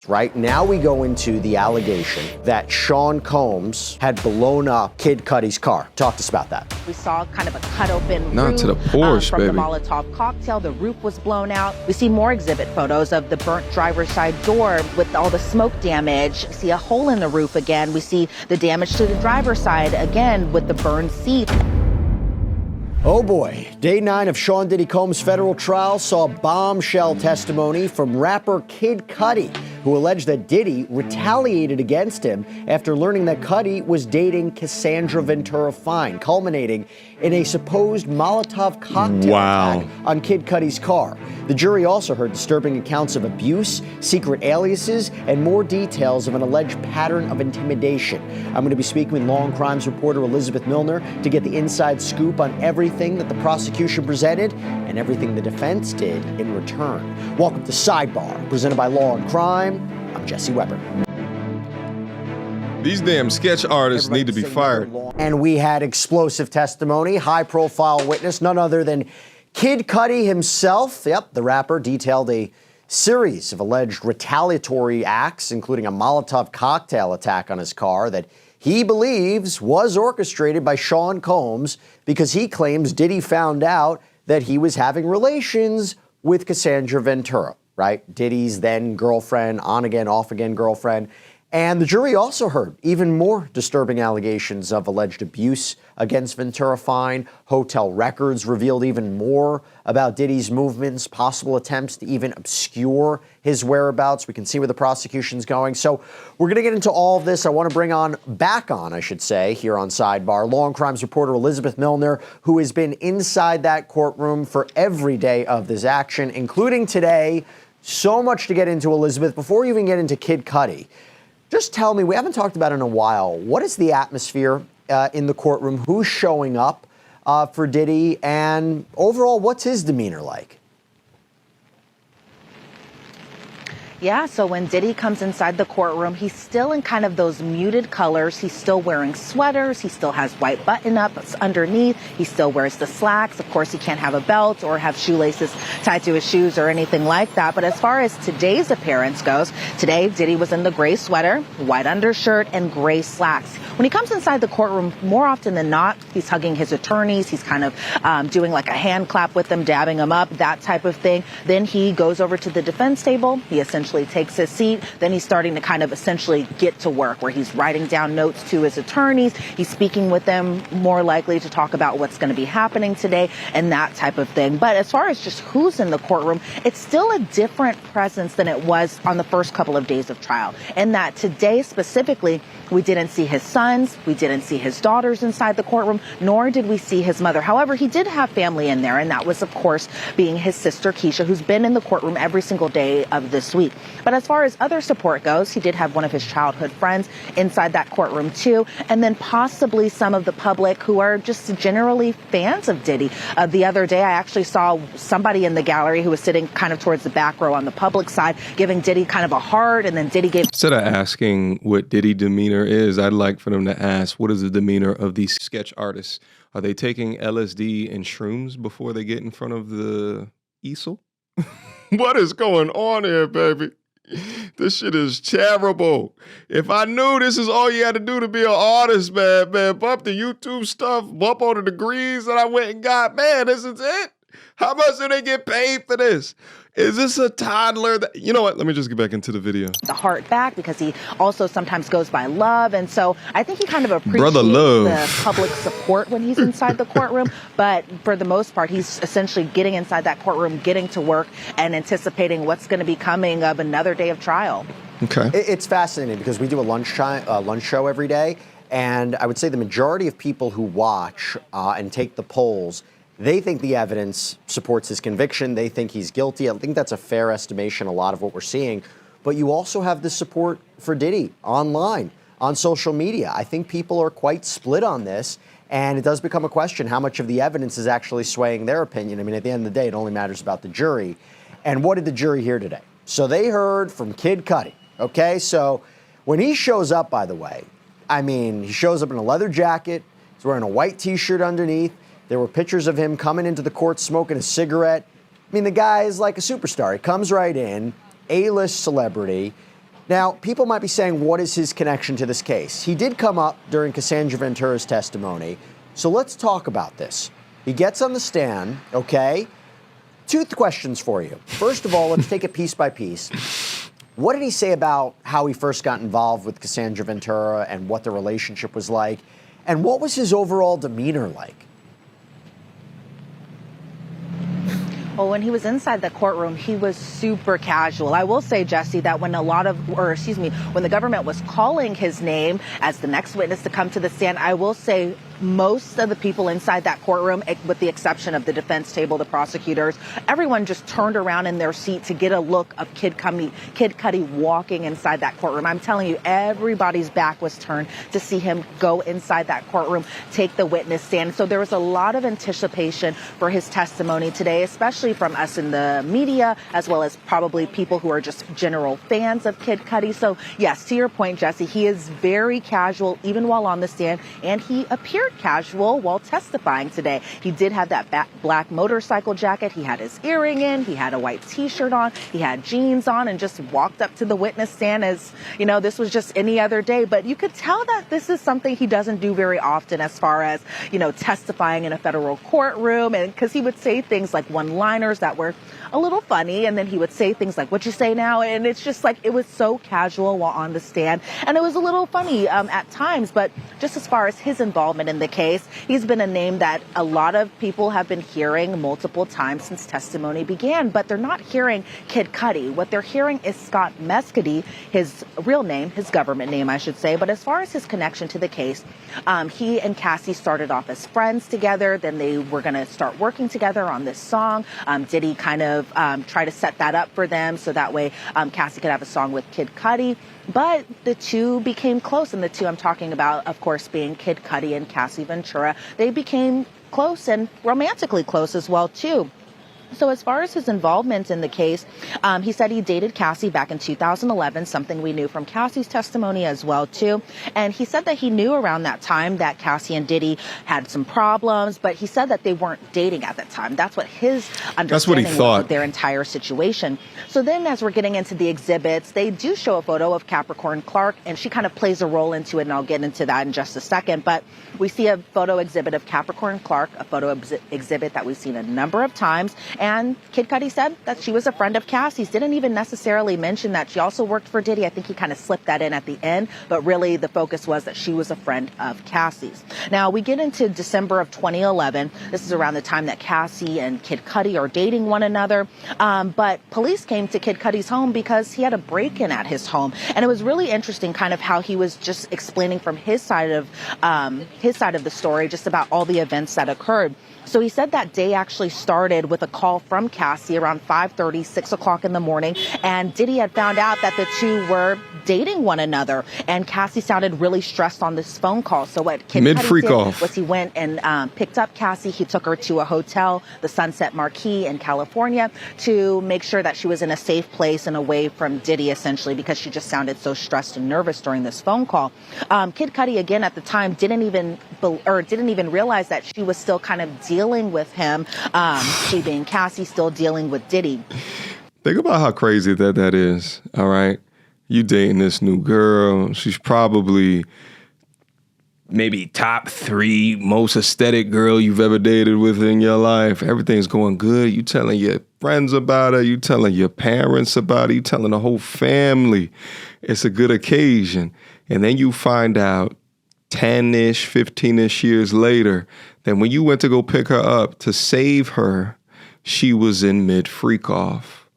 Right now we go into the allegation that Sean Combs had blown up Kid Cudi's car. Talk to us about that. We saw kind of a cut open Not roof to the Porsche, from baby. the Molotov cocktail. The roof was blown out. We see more exhibit photos of the burnt driver's side door with all the smoke damage. We see a hole in the roof again. We see the damage to the driver's side again with the burned seat. Oh boy, day 9 of Sean Diddy Combs' federal trial saw bombshell testimony from rapper Kid Cudi, who alleged that Diddy retaliated against him after learning that Cudi was dating Cassandra Ventura Fine, culminating in a supposed Molotov cocktail attack on Kid Cudi's car. The jury also heard disturbing accounts of abuse, secret aliases, and more details of an alleged pattern of intimidation. I'm going to be speaking with law and crimes reporter Elizabeth Milner to get the inside scoop on everything that the prosecution presented and everything the defense did in return. Welcome to Sidebar, presented by Law and Crime. I'm Jesse Weber. These damn sketch artists need to be fired. And we had explosive testimony, high-profile witness, none other than Kid Cudi himself. Yep, the rapper detailed a series of alleged retaliatory acts, including a Molotov cocktail attack on his car that he believes was orchestrated by Sean Combs because he claims Diddy found out that he was having relations with Cassandra Ventura, right? Diddy's then girlfriend, on-again, off-again girlfriend. And the jury also heard even more disturbing allegations of alleged abuse against Ventura Fine. Hotel records revealed even more about Diddy's movements, possible attempts to even obscure his whereabouts. We can see where the prosecution's going. So we're going to get into all of this. I want to bring back on, here on Sidebar, law and crimes reporter Elizabeth Milner, who has been inside that courtroom for every day of this action, including today. So much to get into, Elizabeth. Before we even get into Kid Cudi, just tell me, we haven't talked about it in a while, what is the atmosphere in the courtroom? Who's showing up for Diddy? And overall, what's his demeanor like? Yeah, so when Diddy comes inside the courtroom, he's still in kind of those muted colors. He's still wearing sweaters. He still has white button-ups underneath. He still wears the slacks. Of course, he can't have a belt or have shoelaces tied to his shoes or anything like that. But as far as today's appearance goes, today Diddy was in the gray sweater, white undershirt, and gray slacks. When he comes inside the courtroom, more often than not, he's hugging his attorneys. He's kind of doing like a hand clap with them, dabbing them up, that type of thing. Then he goes over to the defense table. He essentially takes his seat. Then he's starting to kind of essentially get to work, where he's writing down notes to his attorneys. He's speaking with them, more likely to talk about what's going to be happening today and that type of thing. But as far as just who's in the courtroom, it's still a different presence than it was on the first couple of days of trial. And that today specifically, we didn't see his sons, we didn't see his daughters inside the courtroom, nor did we see his mother. However, he did have family in there, and that was, of course, being his sister, Keisha, who's been in the courtroom every single day of this week. But as far as other support goes, he did have one of his childhood friends inside that courtroom, too, and then possibly some of the public who are just generally fans of Diddy. The other day, I actually saw somebody in the gallery who was sitting kind of towards the back row on the public side, giving Diddy kind of a heart, and then Diddy gave... Instead of asking what Diddy demeanor is, I'd like for them to ask, what is the demeanor of these sketch artists? Are they taking LSD and shrooms before they get in front of the easel? What is going on here, baby? This shit is terrible. If I knew this is all you had to do to be an artist, man, bump the YouTube stuff, bump all the degrees that I went and got, man, this is it? How much do they get paid for this? Is this a toddler? You know what? Let me just get back into the video. The heart back, because he also sometimes goes by Love. And so I think he kind of appreciates the public support when he's inside the courtroom. But for the most part, he's essentially getting inside that courtroom, getting to work, and anticipating what's going to be coming of another day of trial. Okay. It's fascinating because we do a lunch show every day. And I would say the majority of people who watch and take the polls, they think the evidence supports his conviction. They think he's guilty. I think that's a fair estimation, a lot of what we're seeing. But you also have the support for Diddy online, on social media. I think people are quite split on this. And it does become a question how much of the evidence is actually swaying their opinion. I mean, at the end of the day, it only matters about the jury. And what did the jury hear today? So they heard from Kid Cudi, okay? So when he shows up, by the way, I mean, he shows up in a leather jacket. He's wearing a white T-shirt underneath. There were pictures of him coming into the court smoking a cigarette. I mean, the guy is like a superstar. He comes right in, A-list celebrity. Now, people might be saying, what is his connection to this case? He did come up during Cassandra Ventura's testimony, so let's talk about this. He gets on the stand, okay? Two questions for you. First of all, let's take it piece by piece. What did he say about how he first got involved with Cassandra Ventura and what the relationship was like? And what was his overall demeanor like? Well, when he was inside the courtroom, he was super casual. I will say, Jesse, that when when the government was calling his name as the next witness to come to the stand, I will say most of the people inside that courtroom, with the exception of the defense table, the prosecutors, everyone just turned around in their seat to get a look of Kid Cudi walking inside that courtroom. I'm telling you, everybody's back was turned to see him go inside that courtroom, take the witness stand. So there was a lot of anticipation for his testimony today, especially from us in the media, as well as probably people who are just general fans of Kid Cudi. So yes, to your point, Jesse, he is very casual even while on the stand, and he appeared casual while testifying today. He did have that black motorcycle jacket. He had his earring in. He had a white T-shirt on. He had jeans on and just walked up to the witness stand as, this was just any other day. But you could tell that this is something he doesn't do very often as far as, testifying in a federal courtroom. And because he would say things like one-liners that were a little funny. And then he would say things like, "What you say now?" And it's just like, it was so casual while on the stand. And it was a little funny at times. But just as far as his involvement in the case, he's been a name that a lot of people have been hearing multiple times since testimony began, but they're not hearing Kid Cudi. What they're hearing is Scott Mescudi, his real name, his government name, I should say. But as far as his connection to the case, he and Cassie started off as friends together. Then they were going to start working together on this song. Diddy kind of try to set that up for them so that way Cassie could have a song with Kid Cudi. But the two became close, and the two I'm talking about, of course, being Kid Cudi and Cassie Ventura. They became close and romantically close as well, too. So as far as his involvement in the case, he said he dated Cassie back in 2011, something we knew from Cassie's testimony as well, too. And he said that he knew around that time that Cassie and Diddy had some problems, but he said that they weren't dating at that time. That's what his understanding was of their entire situation. So then as we're getting into the exhibits, they do show a photo of Capricorn Clark, and she kind of plays a role into it, and I'll get into that in just a second. But we see a photo exhibit of Capricorn Clark, a photo exhibit that we've seen a number of times. And Kid Cudi said that she was a friend of Cassie's. Didn't even necessarily mention that she also worked for Diddy. I think he kind of slipped that in at the end. But really, the focus was that she was a friend of Cassie's. Now, we get into December of 2011. This is around the time that Cassie and Kid Cudi are dating one another. But police came to Kid Cudi's home because he had a break-in at his home. And it was really interesting kind of how he was just explaining from his side of the story, just about all the events that occurred. So he said that day actually started with a call from Cassie around 5:30, 6 o'clock in the morning. And Diddy had found out that the two were dating one another. And Cassie sounded really stressed on this phone call. So what Kid Cudi did was he went and picked up Cassie. He took her to a hotel, the Sunset Marquis in California, to make sure that she was in a safe place and away from Diddy, essentially, because she just sounded so stressed and nervous during this phone call. Kid Cudi, again, at the time, didn't even realize that she was still kind of dealing with him, she being Cassie, still dealing with Diddy. Think about how crazy that is, all right? You dating this new girl. She's probably maybe top 3 most aesthetic girl you've ever dated with in your life. Everything's going good. You telling your friends about her. You telling your parents about her. You telling the whole family. It's a good occasion. And then you find out 10-ish, 15-ish years later that when you went to go pick her up to save her, she was in mid-freak-off.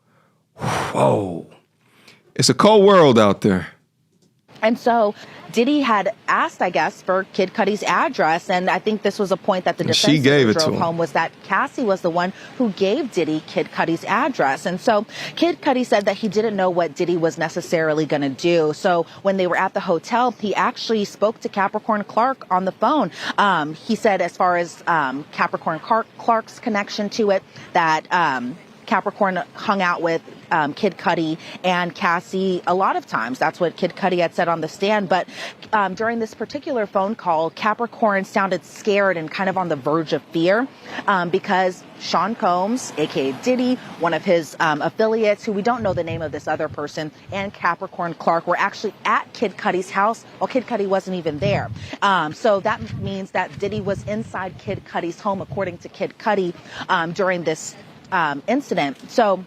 Whoa. It's a cold world out there. And so Diddy had asked, I guess, for Kid Cudi's address. And I think this was a point that the defense drove home, was that Cassie was the one who gave Diddy Kid Cudi's address. And so Kid Cudi said that he didn't know what Diddy was necessarily going to do. So when they were at the hotel, he actually spoke to Capricorn Clark on the phone. He said, as far as Capricorn Clark's connection to it, that Capricorn hung out with Kid Cudi and Cassie a lot of times. That's what Kid Cudi had said on the stand. But during this particular phone call, Capricorn sounded scared and kind of on the verge of fear because Sean Combs, aka Diddy, one of his affiliates, who we don't know the name of this other person, and Capricorn Clark were actually at Kid Cudi's house while Kid Cudi wasn't even there. So that means that Diddy was inside Kid Cudi's home, according to Kid Cudi, during this incident. So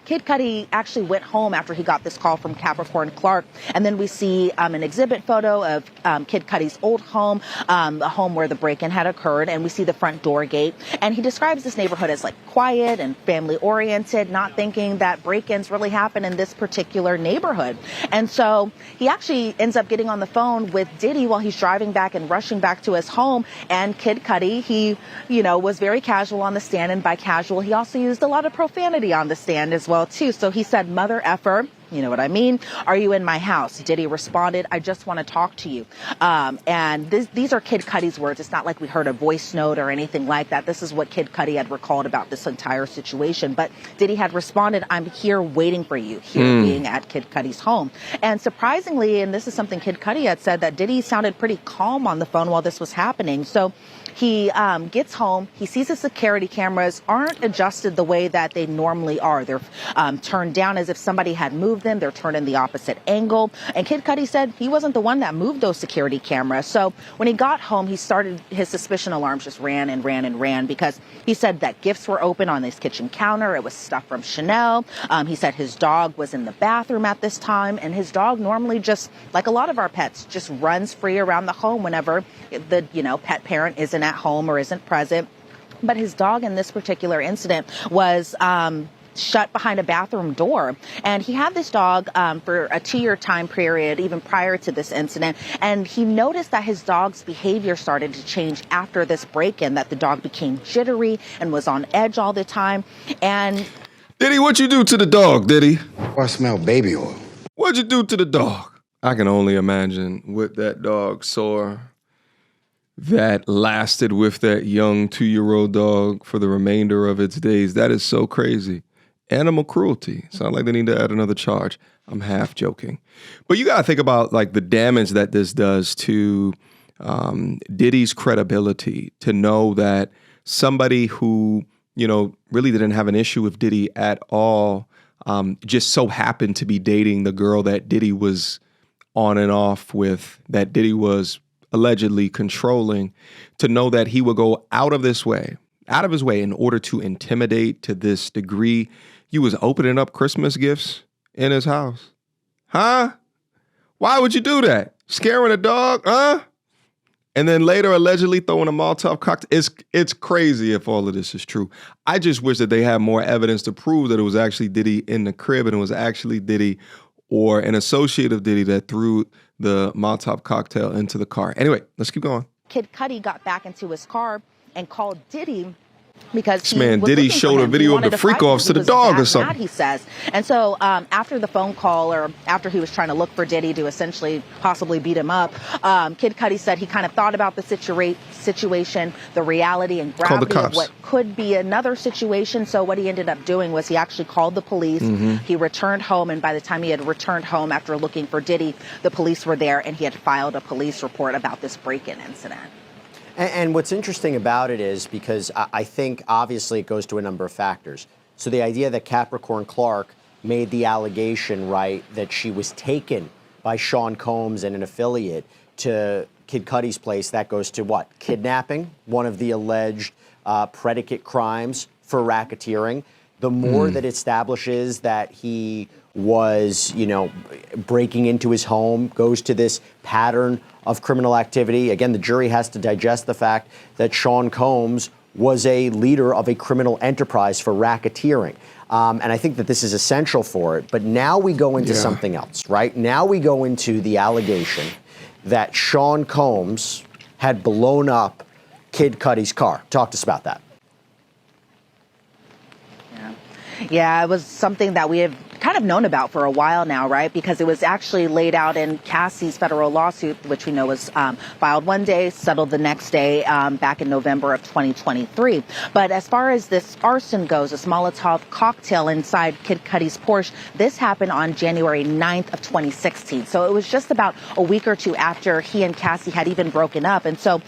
Kid Cudi actually went home after he got this call from Capricorn Clark. And then we see an exhibit photo of Kid Cudi's old home, a home where the break-in had occurred. And we see the front door gate. And he describes this neighborhood as like quiet and family-oriented, not thinking that break-ins really happen in this particular neighborhood. And so he actually ends up getting on the phone with Diddy while he's driving back and rushing back to his home. And Kid Cudi, he, was very casual on the stand. And by casual, he also used a lot of profanity on the stand as well, too. So he said, "Mother effer, you know what I mean? Are you in my house?" Diddy responded, "I just want to talk to you." And these are Kid Cudi's words. It's not like we heard a voice note or anything like that. This is what Kid Cudi had recalled about this entire situation. But Diddy had responded, "I'm here waiting for you," here being at Kid Cudi's home. And surprisingly, and this is something Kid Cudi had said, that Diddy sounded pretty calm on the phone while this was happening. So he gets home. He sees the security cameras aren't adjusted the way that they normally are. They're turned down as if somebody had moved them. They're turned in the opposite angle. And Kid Cudi said he wasn't the one that moved those security cameras. So when he got home, his suspicion alarms just ran and ran and ran, because he said that gifts were open on his kitchen counter. It was stuff from Chanel. He said his dog was in the bathroom at this time. And his dog normally, just like a lot of our pets, just runs free around the home whenever the, pet parent isn't at home or isn't present. But his dog in this particular incident was shut behind a bathroom door. And he had this dog for a 2-year time period, even prior to this incident. And he noticed that his dog's behavior started to change after this break-in, that the dog became jittery and was on edge all the time. And Diddy, what you do to the dog, Diddy? I smell baby oil. What'd you do to the dog? I can only imagine what that dog saw that lasted with that young 2-year-old dog for the remainder of its days. That is so crazy. Animal cruelty. Sound like they need to add another charge. I'm half joking. But you got to think about like the damage that this does to Diddy's credibility, to know that somebody who, really didn't have an issue with Diddy at all, just so happened to be dating the girl that Diddy was on and off with, that Diddy was allegedly controlling, to know that he would go out of his way in order to intimidate to this degree. You was opening up Christmas gifts in his house. Huh? Why would you do that? Scaring a dog? Huh? And then later allegedly throwing a Molotov cocktail. It's crazy if all of this is true. I just wish that they had more evidence to prove that it was actually Diddy in the crib and it was actually Diddy or an associate of Diddy that threw the Molotov cocktail into the car. Anyway, let's keep going. Kid Cudi got back into his car and called Diddy because this man Diddy showed a video of the freak-offs to the dog or something. He says. And so after the phone call, or after he was trying to look for Diddy to essentially possibly beat him up, Kid Cudi said he kind of thought about the situation, the reality and gravity of what could be another situation. So what he ended up doing was he actually called the police. He returned home, and by the time he had returned home after looking for Diddy, the police were there, and he had filed a police report about this break-in incident. And what's interesting about it is, because I think obviously it goes to a number of factors. So the idea that Capricorn Clark made the allegation, right, that she was taken by Sean Combs and an affiliate to Kid Cudi's place, that goes to what? Kidnapping, one of the alleged predicate crimes for racketeering. The more that establishes that he was, breaking into his home, goes to this pattern of criminal activity. Again, the jury has to digest the fact that Sean Combs was a leader of a criminal enterprise for racketeering. And I think that this is essential for it. But now we go into something else, right? Now we go into the allegation that Sean Combs had blown up Kid Cudi's car. Talk to us about that. Yeah, it was something that we have kind of known about for a while now, right? Because it was actually laid out in Cassie's federal lawsuit, which we know was filed one day, settled the next day back in November of 2023. But as far as this arson goes, this Molotov cocktail inside Kid Cudi's Porsche, this happened on January 9th of 2016. So it was just about a week or two after he and Cassie had even broken up. And so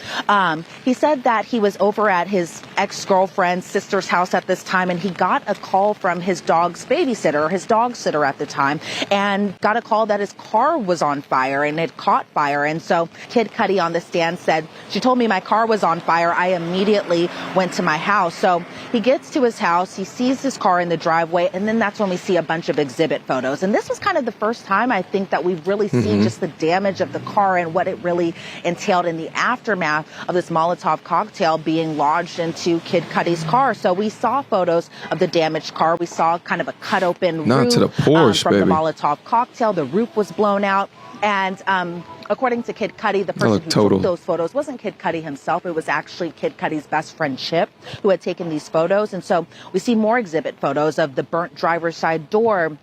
he said that he was over at his ex-girlfriend's sister's house at this time, and he got a call from his dog's babysitter, or his dog sitter at the time, and got a call that his car was on fire and it caught fire. And so Kid Cudi on the stand said, she told me my car was on fire. I immediately went to my house. So he gets to his house, he sees his car in the driveway, and then that's when we see a bunch of exhibit photos. And this was kind of the first time I think that we've really seen just the damage of the car and what it really entailed in the aftermath of this Molotov cocktail being lodged into Kid Cudi's car. So we saw photos of the damaged car. We saw kind of a cut open roof to the Porsche, from baby. the Molotov cocktail. The roof was blown out. And according to Kid Cudi, the person who took those photos wasn't Kid Cudi himself. It was actually Kid Cudi's best friend, Chip, who had taken these photos. And so we see more exhibit photos of the burnt driver's side door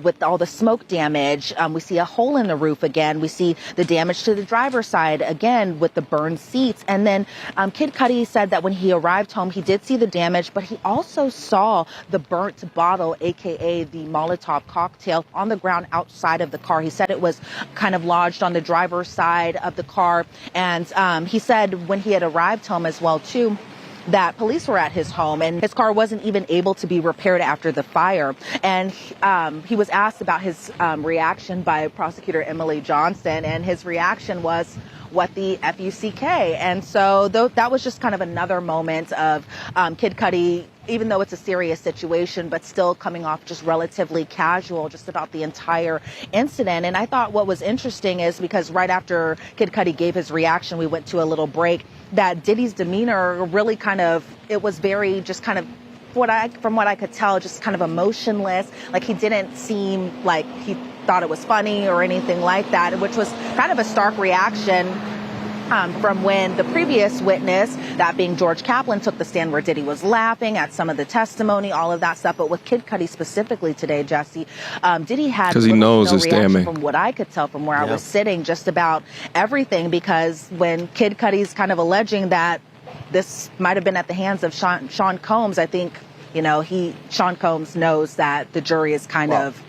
with all the smoke damage. We see a hole in the roof again. We see the damage to the driver's side again with the burned seats. And then Kid Cudi said that when he arrived home, he did see the damage, but he also saw the burnt bottle, aka the Molotov cocktail, on the ground outside of the car. He said it was kind of lodged on the driver's side of the car. And he said when he had arrived home as well, too, that police were at his home and his car wasn't even able to be repaired after the fire. And he was asked about his reaction by prosecutor Emily Johnston, and his reaction was, what the F-U-C-K? And so that was just kind of another moment of Kid Cudi, even though it's a serious situation, but still coming off just relatively casual just about the entire incident. And I thought what was interesting is because right after Kid Cudi gave his reaction, we went to a little break, that Diddy's demeanor really kind of, it was very just kind of, from what I could tell, just kind of emotionless. Like he didn't seem like he thought it was funny or anything like that, which was kind of a stark reaction from when the previous witness, that being George Kaplan, took the stand, where Diddy was laughing at some of the testimony, all of that stuff. But with Kid Cudi specifically today, Jesse, Diddy had because he knows no it's reaction damning. from what I could tell from where I was sitting, just about everything. Because when Kid Cudi's kind of alleging that this might have been at the hands of Sean Combs, I think, Sean Combs knows that the jury is kind of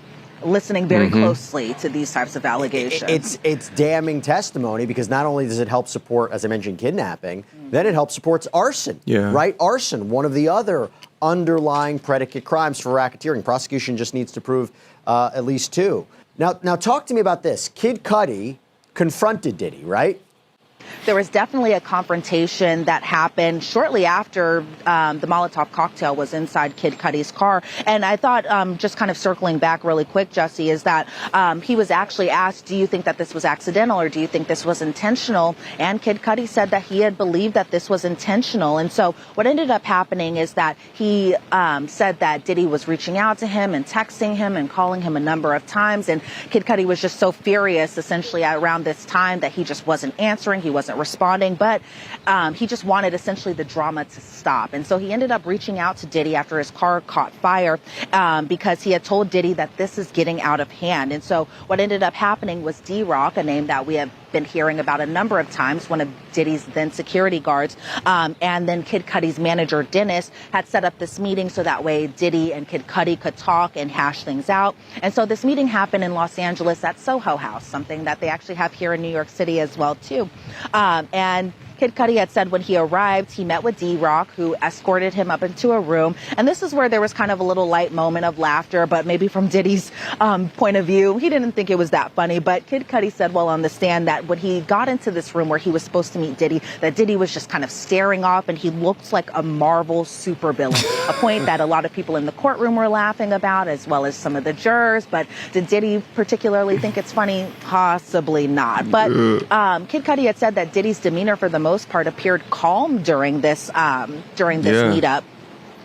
listening very closely to these types of allegations. It's damning testimony because not only does it help support, as I mentioned, kidnapping, then it helps support arson, right? Arson, one of the other underlying predicate crimes for racketeering. Prosecution just needs to prove at least two. Now talk to me about this. Kid Cudi confronted Diddy, right? There was definitely a confrontation that happened shortly after the Molotov cocktail was inside Kid Cudi's car. And I thought, just kind of circling back really quick, Jesse, is that he was actually asked, do you think that this was accidental or do you think this was intentional? And Kid Cudi said that he had believed that this was intentional. And so what ended up happening is that he said that Diddy was reaching out to him and texting him and calling him a number of times. And Kid Cudi was just so furious, essentially, around this time that he just wasn't answering. He wasn't responding, but he just wanted essentially the drama to stop. And so he ended up reaching out to Diddy after his car caught fire because he had told Diddy that this is getting out of hand. And so what ended up happening was D-Rock, a name that we have been hearing about a number of times, one of Diddy's then security guards, and then Kid Cudi's manager, Dennis, had set up this meeting so that way Diddy and Kid Cudi could talk and hash things out. And so this meeting happened in Los Angeles at Soho House, something that they actually have here in New York City as well, too. And Kid Cudi had said when he arrived, he met with D-Rock, who escorted him up into a room. And this is where there was kind of a little light moment of laughter, but maybe from Diddy's point of view, he didn't think it was that funny. But Kid Cudi said while on the stand that when he got into this room where he was supposed to meet Diddy, that Diddy was just kind of staring off and he looked like a Marvel supervillain, a point that a lot of people in the courtroom were laughing about, as well as some of the jurors. But did Diddy particularly think it's funny? Possibly not. But Kid Cudi had said that Diddy's demeanor for the most part appeared calm during this meetup.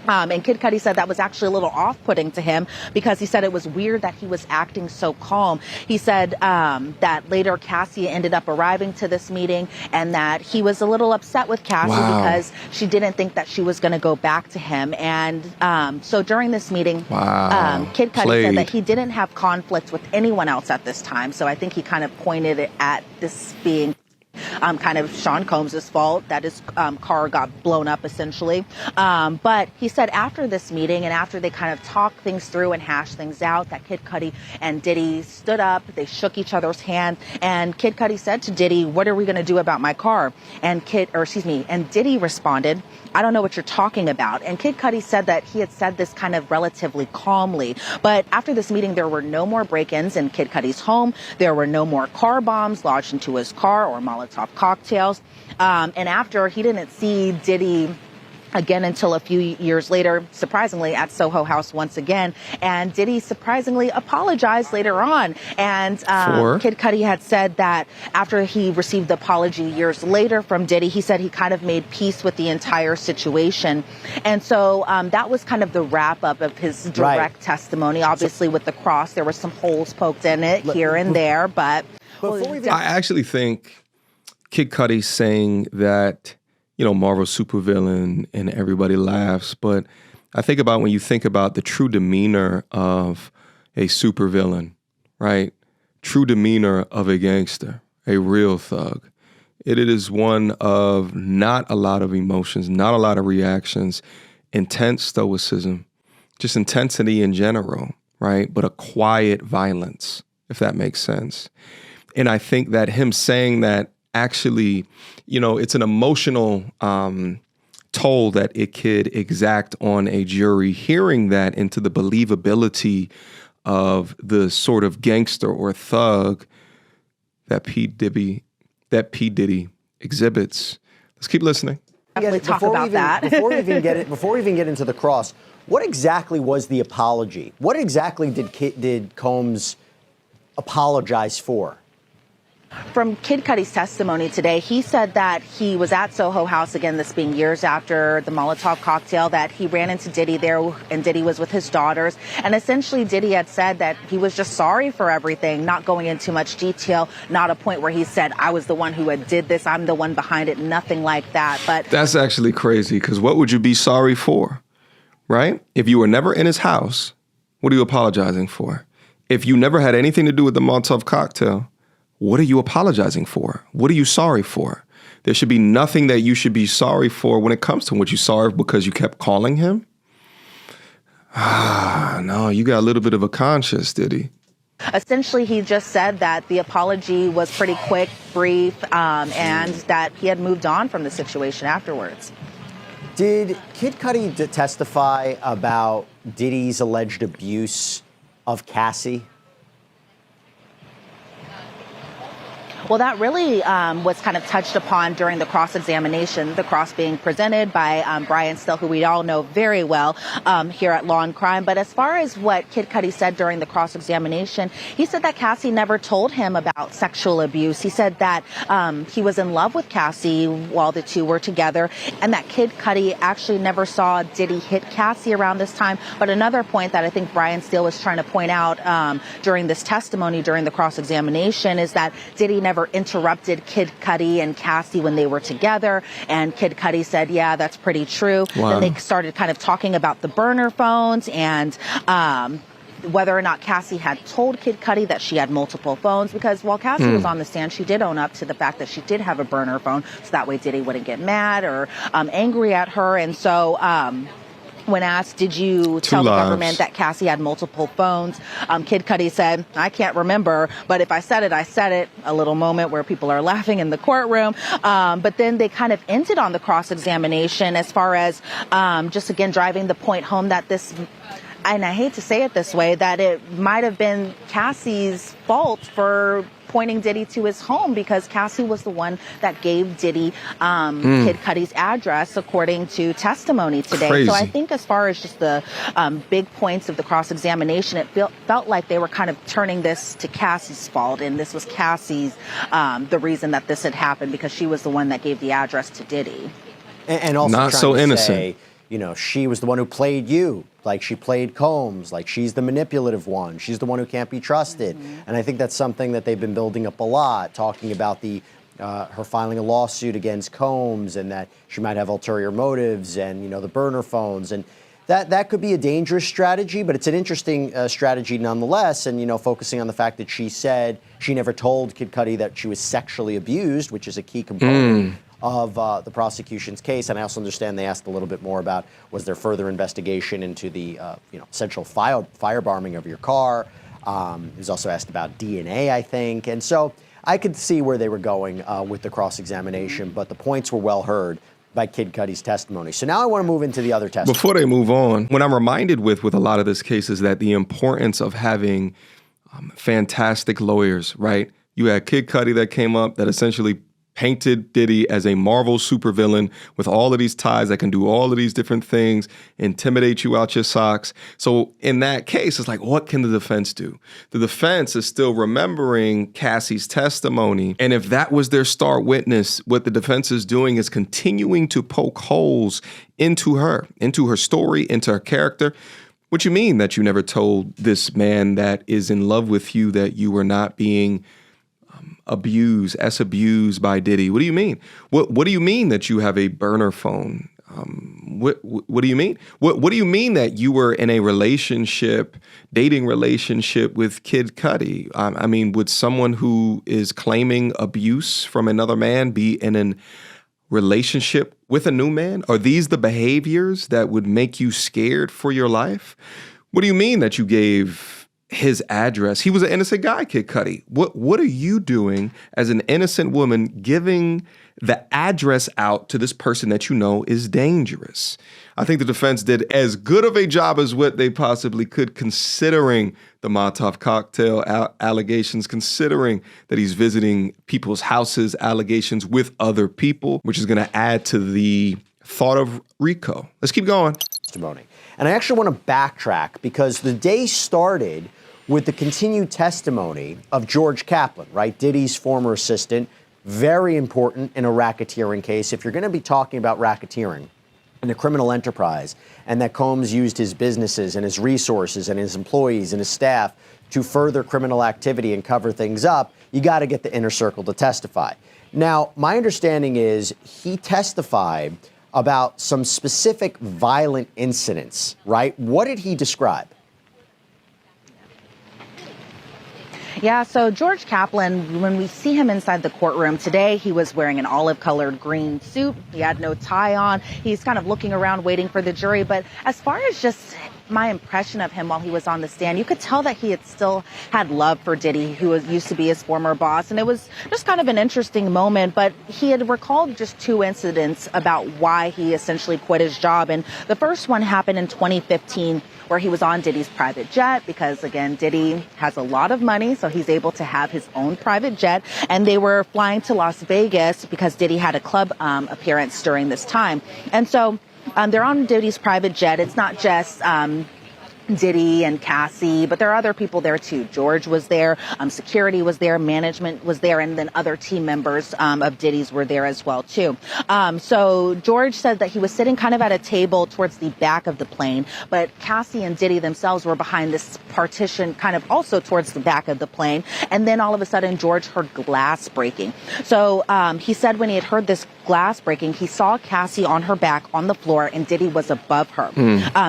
And Kid Cudi said that was actually a little off-putting to him because he said it was weird that he was acting so calm. He said that later Cassie ended up arriving to this meeting and that he was a little upset with Cassie because she didn't think that she was going to go back to him. And so during this meeting, Kid Cudi said that he didn't have conflicts with anyone else at this time. So I think he kind of pointed it at this being kind of Sean Combs' fault that his car got blown up, essentially. But he said after this meeting and after they kind of talked things through and hashed things out, that Kid Cudi and Diddy stood up, they shook each other's hand, and Kid Cudi said to Diddy, "What are we going to do about my car?" And Diddy responded, "I don't know what you're talking about." And Kid Cudi said that he had said this kind of relatively calmly. But after this meeting, there were no more break-ins in Kid Cudi's home. There were no more car bombs lodged into his car or Molotov cocktails. And after, he didn't see Diddy again until a few years later, surprisingly, at Soho House once again. And Diddy surprisingly apologized later on. And Kid Cudi had said that after he received the apology years later from Diddy, he said he kind of made peace with the entire situation. And so that was kind of the wrap up of his direct testimony. Obviously, with the cross, there were some holes poked in it here and there. But I actually think Kid Cudi saying that, you know, Marvel's supervillain and everybody laughs. But I think about when you think about the true demeanor of a supervillain, right? True demeanor of a gangster, a real thug. It is one of not a lot of emotions, not a lot of reactions, intense stoicism, just intensity in general, right? But a quiet violence, if that makes sense. And I think that him saying that actually, you know, it's an emotional toll that it could exact on a jury hearing that into the believability of the sort of gangster or thug that P. Diddy exhibits. Let's keep listening. Definitely talk about that. Before we even get into the cross, what exactly was the apology? What exactly did Combs apologize for? From Kid Cudi's testimony today, he said that he was at Soho House, again, this being years after the Molotov cocktail, that he ran into Diddy there and Diddy was with his daughters. And essentially, Diddy had said that he was just sorry for everything, not going into much detail, not a point where he said, "I was the one who had did this, I'm the one behind it," nothing like that. But that's actually crazy, because what would you be sorry for, right? If you were never in his house, what are you apologizing for? If you never had anything to do with the Molotov cocktail, what are you apologizing for? What are you sorry for? There should be nothing that you should be sorry for when it comes to what you sorry because you kept calling him. No, you got a little bit of a conscience, did he? Essentially, he just said that the apology was pretty quick, brief, and that he had moved on from the situation afterwards. Did Kid Cudi testify about Diddy's alleged abuse of Cassie? Well, that really was kind of touched upon during the cross-examination, the cross being presented by Brian Still, who we all know very well here at Law and Crime. But as far as what Kid Cudi said during the cross-examination, he said that Cassie never told him about sexual abuse. He said that he was in love with Cassie while the two were together, and that Kid Cudi actually never saw Diddy hit Cassie around this time. But another point that I think Brian Still was trying to point out during this testimony, during the cross-examination, is that Diddy never interrupted Kid Cudi and Cassie when they were together. And Kid Cudi said, "Yeah, that's pretty true." Wow. Then they started kind of talking about the burner phones and whether or not Cassie had told Kid Cudi that she had multiple phones, because while Cassie was on the stand, she did own up to the fact that she did have a burner phone, so that way Diddy wouldn't get mad or angry at her. And so when asked, "Did you tell the government that Cassie had multiple phones?" Kid Cudi said, "I can't remember, but if I said it, I said it." A little moment where people are laughing in the courtroom. But then they kind of ended on the cross-examination as far as just, again, driving the point home that this, and I hate to say it this way, that it might have been Cassie's fault for pointing Diddy to his home, because Cassie was the one that gave Diddy Kid Cudi's address, according to testimony today. Crazy. So I think as far as just the big points of the cross-examination, it felt like they were kind of turning this to Cassie's fault, and this was Cassie's the reason that this had happened, because she was the one that gave the address to Diddy. And also not so innocent. she was the one who played you, like she played Combs, like she's the manipulative one. She's the one who can't be trusted. And I think that's something that they've been building up a lot, talking about her filing a lawsuit against Combs and that she might have ulterior motives and, the burner phones. And that could be a dangerous strategy, but it's an interesting strategy nonetheless. And, focusing on the fact that she said she never told Kid Cudi that she was sexually abused, which is a key component of the prosecution's case. And I also understand they asked a little bit more about, was there further investigation into the essential firebombing of your car? It was also asked about DNA, I think. And so I could see where they were going with the cross-examination, but the points were well heard by Kid Cudi's testimony. So now I want to move into the other testimony. Before they move on, what I'm reminded with a lot of this case is that the importance of having fantastic lawyers, right? You had Kid Cudi that came up that essentially painted Diddy as a Marvel supervillain with all of these ties that can do all of these different things, intimidate you out your socks. So in that case, it's like, what can the defense do? The defense is still remembering Cassie's testimony. And if that was their star witness, what the defense is doing is continuing to poke holes into her story, into her character. What you mean that you never told this man that is in love with you that you were not being abused by Diddy? What do you mean? What do you mean that you have a burner phone? What do you mean? What do you mean that you were in a dating relationship with Kid Cudi? I mean, would someone who is claiming abuse from another man be in a relationship with a new man? Are these the behaviors that would make you scared for your life? What do you mean that you gave his address? He was an innocent guy, Kid Cudi. What are you doing as an innocent woman giving the address out to this person that you know is dangerous? I think the defense did as good of a job as what they possibly could, considering the Molotov cocktail allegations, considering that he's visiting people's houses, allegations with other people, which is going to add to the thought of RICO. Let's keep going. Testimony. And I actually want to backtrack because the day started with the continued testimony of George Kaplan, right? Diddy's former assistant, very important in a racketeering case. If you're going to be talking about racketeering in a criminal enterprise and that Combs used his businesses and his resources and his employees and his staff to further criminal activity and cover things up, you got to get the inner circle to testify. Now, my understanding is he testified about some specific violent incidents, right? What did he describe? Yeah, so George Kaplan, when we see him inside the courtroom today, he was wearing an olive-colored green suit. He had no tie on. He's kind of looking around waiting for the jury. But as far as just my impression of him while he was on the stand, you could tell that he still had love for Diddy, who used to be his former boss. And it was just kind of an interesting moment. But he had recalled just two incidents about why he essentially quit his job. And the first one happened in 2015, where he was on Diddy's private jet because, again, Diddy has a lot of money, so he's able to have his own private jet. And they were flying to Las Vegas because Diddy had a club appearance during this time. And so they're on Diddy's private jet. It's not just Diddy and Cassie, but there are other people there too. George was there, security was there, management was there, and then other team members of Diddy's were there as well too. So George said that he was sitting kind of at a table towards the back of the plane, but Cassie and Diddy themselves were behind this partition kind of also towards the back of the plane. And then all of a sudden George heard glass breaking. So he said when he had heard this glass breaking, he saw Cassie on her back on the floor and Diddy was above her.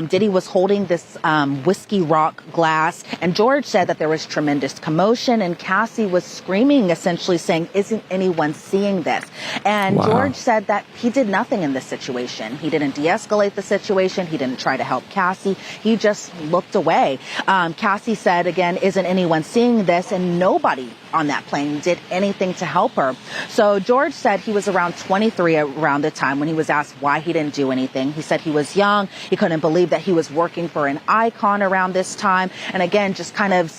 Diddy was holding this Whiskey Rock glass, and George said that there was tremendous commotion and Cassie was screaming, essentially saying, "Isn't anyone seeing this?" And Wow. George said that he did nothing in this situation. He didn't de-escalate the situation. He didn't try to help Cassie. He just looked away. Cassie said, again, "Isn't anyone seeing this?" And nobody on that plane did anything to help her. So George said he was around 23 around the time when he was asked why he didn't do anything. He said he was young. He couldn't believe that he was working for an icon around this time. And again, just kind of,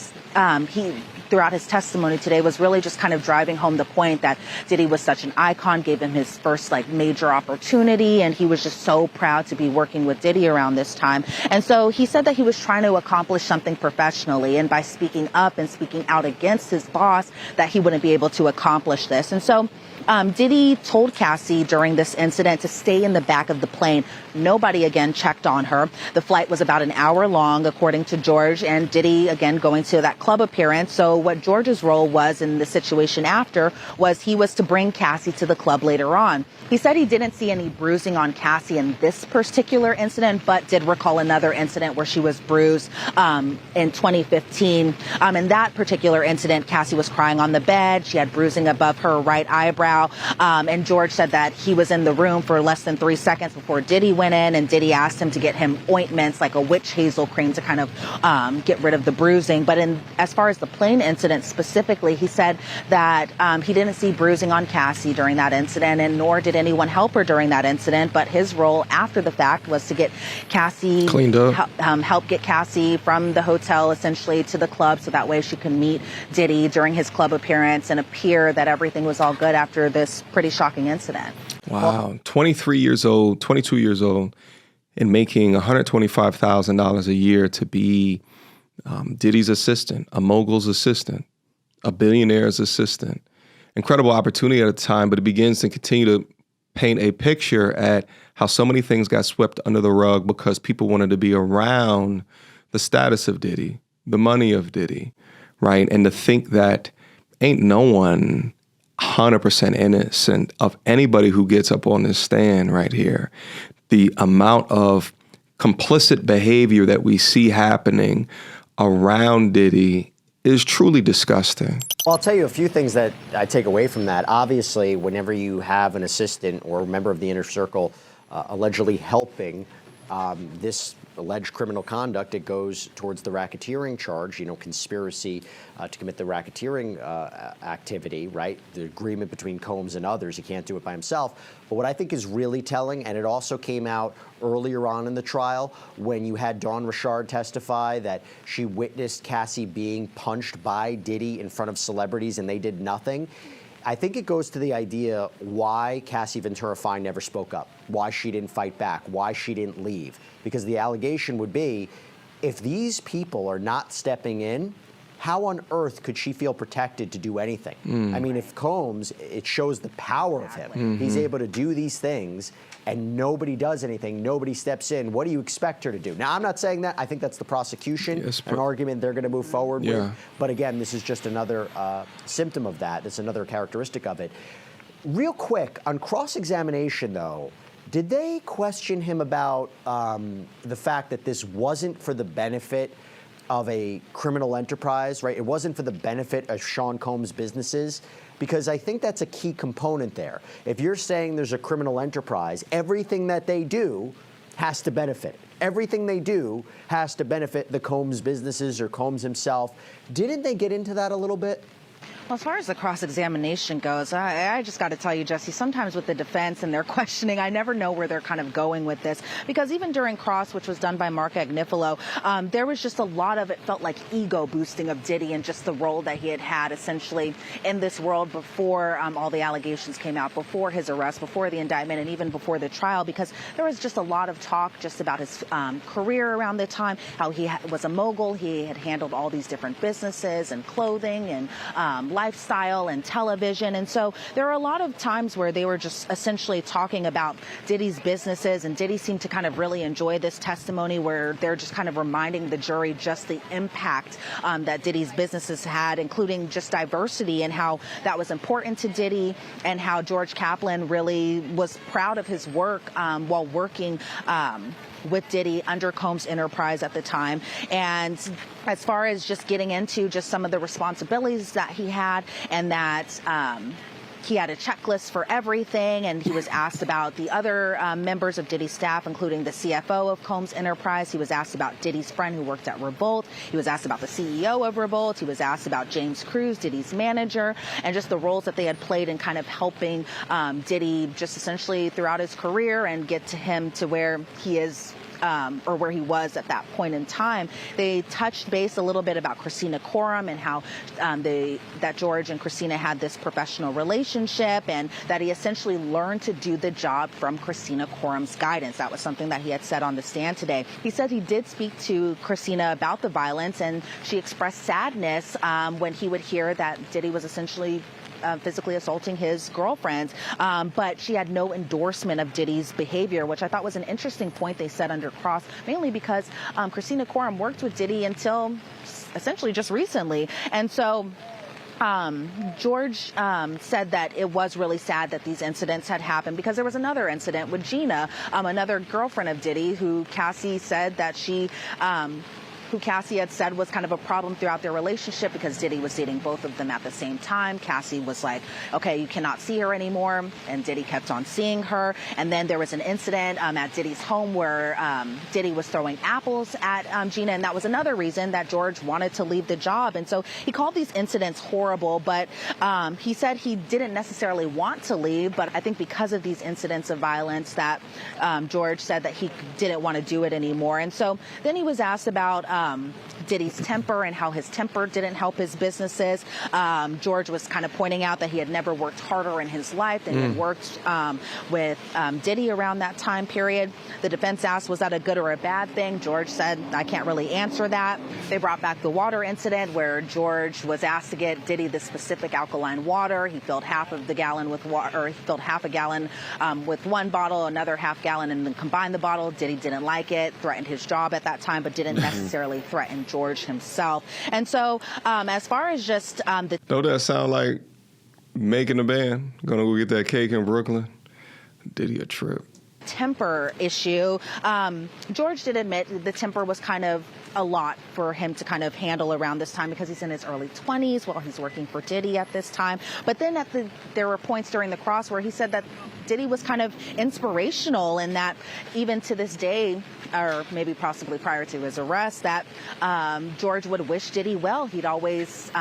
he throughout his testimony today was really just kind of driving home the point that Diddy was such an icon, gave him his first major opportunity, and he was just so proud to be working with Diddy around this time. And so he said that he was trying to accomplish something professionally, and by speaking up and speaking out against his boss, that he wouldn't be able to accomplish this. And so Diddy told Cassie during this incident to stay in the back of the plane. Nobody again checked on her. The flight was about an hour long, according to George, and Diddy again going to that club appearance. So what George's role was in the situation after was he was to bring Cassie to the club later on. He said he didn't see any bruising on Cassie in this particular incident, but did recall another incident where she was bruised in 2015. In that particular incident, Cassie was crying on the bed. She had bruising above her right eyebrow. And George said that he was in the room for less than 3 seconds before Diddy went in, and Diddy asked him to get him ointments like a witch hazel cream to kind of get rid of the bruising. But as far as the plane incident specifically, he said that he didn't see bruising on Cassie during that incident, and nor did anyone help her during that incident. But his role after the fact was to get Cassie cleaned up, help get Cassie from the hotel essentially to the club, so that way she can meet Diddy during his club appearance and appear that everything was all good after this pretty shocking incident. Wow. 23 years old, 22 years old, and making $125,000 a year to be Diddy's assistant, a mogul's assistant, a billionaire's assistant. Incredible opportunity at the time, but it begins to continue to paint a picture at how so many things got swept under the rug because people wanted to be around the status of Diddy, the money of Diddy, right? And to think that ain't no one 100% innocent of anybody who gets up on this stand right here. The amount of complicit behavior that we see happening around Diddy is truly disgusting. Well, I'll tell you a few things that I take away from that. Obviously, whenever you have an assistant or a member of the inner circle allegedly helping this alleged criminal conduct, it goes towards the racketeering charge, conspiracy to commit the racketeering activity, right? The agreement between Combs and others. He can't do it by himself. But what I think is really telling, and it also came out earlier on in the trial when you had Dawn Richard testify that she witnessed Cassie being punched by Diddy in front of celebrities and they did nothing. I think it goes to the idea why Cassie Ventura Fine never spoke up, why she didn't fight back, why she didn't leave. Because the allegation would be, if these people are not stepping in, how on earth could she feel protected to do anything? I mean, if Combs, it shows the power of him. He's able to do these things and nobody does anything, nobody steps in. What do you expect her to do? Now, I'm not saying that. I think that's the prosecution, an argument they're going to move forward with. But again, this is just another symptom of that. It's another characteristic of it. Real quick, on cross-examination, though, did they question him about the fact that this wasn't for the benefit of a criminal enterprise, right? It wasn't for the benefit of Sean Combs' businesses, because I think that's a key component there. If you're saying there's a criminal enterprise, everything that they do has to benefit. Everything they do has to benefit the Combs businesses or Combs himself. Didn't they get into that a little bit? Well, as far as the cross-examination goes, I just got to tell you, Jesse, sometimes with the defense and their questioning, I never know where they're kind of going with this. Because even during cross, which was done by Mark Agnifilo, there was just a lot of, it felt like ego boosting of Diddy and just the role that he had had essentially in this world before all the allegations came out, before his arrest, before the indictment, and even before the trial, because there was just a lot of talk just about his career around the time, how he was a mogul, he had handled all these different businesses and clothing and lifestyle and television. And so there are a lot of times where they were just essentially talking about Diddy's businesses, and Diddy seemed to kind of really enjoy this testimony where they're just kind of reminding the jury just the impact that Diddy's businesses had, including just diversity and how that was important to Diddy, and how George Kaplan really was proud of his work while working with Diddy under Combs Enterprise at the time. And as far as just getting into just some of the responsibilities that he had, and that he had a checklist for everything, and he was asked about the other members of Diddy's staff, including the CFO of Combs Enterprise. He was asked about Diddy's friend who worked at Revolt. He was asked about the CEO of Revolt. He was asked about James Cruz, Diddy's manager, and just the roles that they had played in kind of helping Diddy just essentially throughout his career and get to him to where he is or where he was at that point in time. They touched base a little bit about Christina Coram and how that George and Christina had this professional relationship, and that he essentially learned to do the job from Christina Coram's guidance. That was something that he had said on the stand today. He said he did speak to Christina about the violence, and she expressed sadness when he would hear that Diddy was essentially physically assaulting his girlfriends, but she had no endorsement of Diddy's behavior, which I thought was an interesting point they said under cross, mainly because Christina Coram worked with Diddy until essentially just recently. And so George said that it was really sad that these incidents had happened, because there was another incident with Gina, another girlfriend of Diddy, who Cassie had said was kind of a problem throughout their relationship because Diddy was dating both of them at the same time. Cassie was like, okay, you cannot see her anymore. And Diddy kept on seeing her. And then there was an incident at Diddy's home where Diddy was throwing apples at Gina. And that was another reason that George wanted to leave the job. And so he called these incidents horrible, but he said he didn't necessarily want to leave. But I think because of these incidents of violence that George said that he didn't want to do it anymore. And so then he was asked about Diddy's temper and how his temper didn't help his businesses. George was kind of pointing out that he had never worked harder in his life than he had worked with Diddy around that time period. The defense asked, was that a good or a bad thing? George said, I can't really answer that. They brought back the water incident where George was asked to get Diddy the specific alkaline water. He filled half of the gallon with water, or he filled half a gallon with one bottle, another half gallon, and then combined the bottle. Diddy didn't like it, threatened his job at that time, but didn't necessarily threaten George himself. And so as far as just Don't that sound like making a band? Gonna go get that cake in Brooklyn? Diddy a trip. Temper issue, George did admit the temper was kind of a lot for him to kind of handle around this time because he's in his early 20s while he's working for Diddy at this time. But then there were points during the cross where he said that Diddy was kind of inspirational, and that even to this day, or maybe possibly prior to his arrest, that George would wish Diddy well. He'd always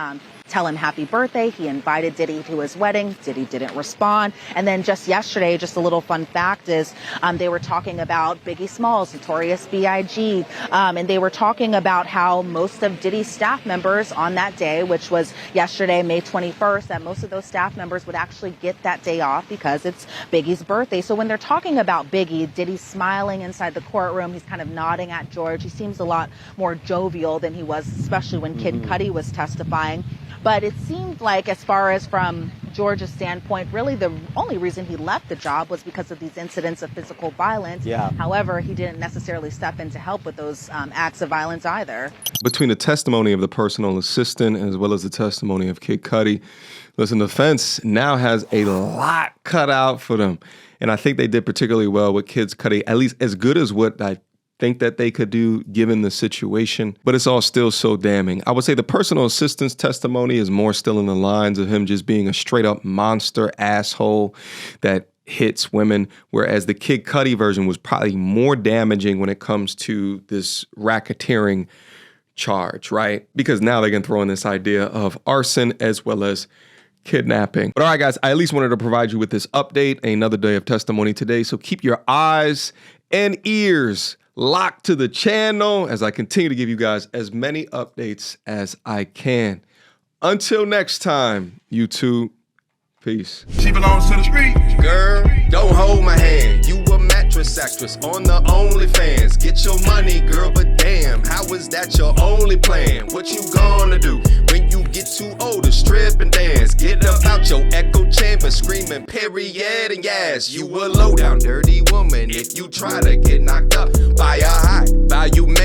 tell him happy birthday. He invited Diddy to his wedding. Diddy didn't respond. And then just yesterday, just a little fun fact is they were talking about Biggie Smalls, Notorious B.I.G., and they were talking about how most of Diddy's staff members on that day, which was yesterday, May 21st, that most of those staff members would actually get that day off because it's Biggie's birthday. So when they're talking about Biggie, Diddy's smiling inside the courtroom. He's kind of nodding at George. He seems a lot more jovial than he was, especially when Kid Cudi was testifying. But it seemed like, as far as from George's standpoint, really the only reason he left the job was because of these incidents of physical violence. Yeah. However, he didn't necessarily step in to help with those acts of violence either. Between the testimony of the personal assistant as well as the testimony of Kid Cudi, listen, the defense now has a lot cut out for them. And I think they did particularly well with Kid Cudi, at least as good as what I think that they could do given the situation, but it's all still so damning. I would say the personal assistant's testimony is more still in the lines of him just being a straight up monster asshole that hits women, whereas the Kid Cudi version was probably more damaging when it comes to this racketeering charge, right? Because now they can throw in this idea of arson as well as kidnapping. But all right, guys, I at least wanted to provide you with this update, another day of testimony today. So keep your eyes and ears locked to the channel as I continue to give you guys as many updates as I can. Until next time, YouTube, peace. She belongs to the street. Girl, don't hold my hand. You a mattress actress on the OnlyFans. Get your money, girl, but damn, how is that your only plan? What you gonna do when you get too old to strip and dance? Get up out your echo chamber screaming period and yes. You a low down dirty woman if you try to get knocked up by a high value man.